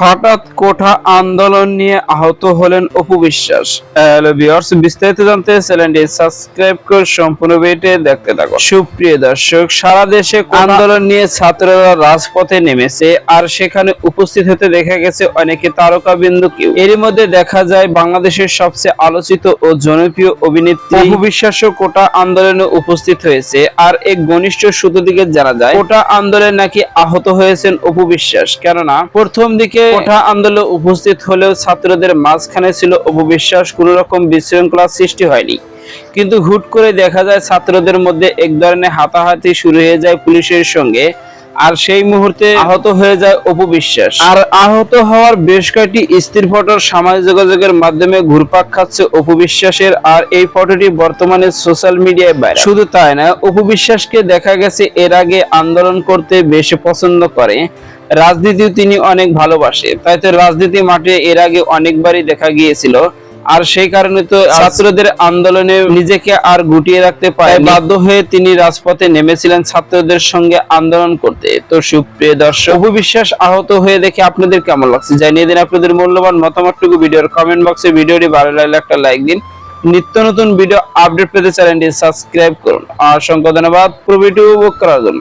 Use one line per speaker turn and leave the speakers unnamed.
হঠাৎ কোঠা আন্দোলন নিয়ে আহত হলেন অপু বিশ্বাস। হ্যালো ভিউয়ার্স, বিস্তারিত জানতে চ্যানেলটি সাবস্ক্রাইব করে সম্পূর্ণ ভিডিওটি দেখতে থাকুন। সুপ্রিয় দর্শক, সারা দেশে আন্দোলন নিয়ে ছাত্ররা রাজপথে নেমেছে, আর সেখানে উপস্থিত হতে দেখা গেছে অনেকে তারকাবিন্দুকেও। এরই মধ্যে দেখা যায় বাংলাদেশের সবচেয়ে আলোচিত ও জনপ্রিয় অভিনেত্রী অপু বিশ্বাসও কোটা আন্দোলনে উপস্থিত হয়েছে। আর এক ঘনিষ্ঠ সূত্র থেকে জানা যায় কোটা আন্দোলনে নাকি আহত হয়েছেন অপু বিশ্বাস। কেননা প্রথম দিকে কোঠা আন্দোলনে উপস্থিত হলেও ছাত্রদের মাঝখানে ছিল অপু বিশ্বাস, কোনো রকম বিশৃঙ্খলা সৃষ্টি হয়নি। কিন্তু হুট করে দেখা যায় ছাত্রদের মধ্যে এক ধরনের হাতাহাতি শুরু হয়ে যায় পুলিশের সঙ্গে, আর সেই মুহূর্তে আহত হয়ে যায় অপু বিশ্বাস। আর আহত হওয়ার বেশ কয়েকটি স্থির ফটো সামাজিক যোগাযোগের মাধ্যমে ঘুরপাক খাচ্ছে অপু বিশ্বাসের, আর এই ফটোটি বর্তমানে সোশ্যাল মিডিয়ায় ভাইরাল। শুধু তাই না, অপু বিশ্বাসকে দেখা গেছে এর আগে আন্দোলন করতে বেশ পছন্দ করে, রাজনীতিও তিনি অনেক ভালোবাসে। তাই তো রাজনীতি মাঠে এর আগে অনেকবারই দেখা গিয়েছিল, আর সেই কারণে তো ছাত্রদের আন্দোলনে নিজেকে আর গুটিয়ে রাখতে পারে বাধ্য হয়ে তিনি রাজপথে নেমেছিলেন ছাত্রদের সঙ্গে আন্দোলন করতে। তো সুপ্রিয় দর্শক, অপু বিশ্বাস আহত হয়ে দেখে আপনাদের কেমন লাগছে জানিয়ে দিন আপনাদের মূল্যবান মতামতটুকু ভিডিওর কমেন্ট বক্সে। ভিডিওটি ভালো লাগলে একটা লাইক দিন। নিত্য নতুন ভিডিও আপডেট পেতে চ্যানেলটি সাবস্ক্রাইব করুন। অসংখ্য ধন্যবাদ পুরো ভিডিও উপভোগ করার জন্য।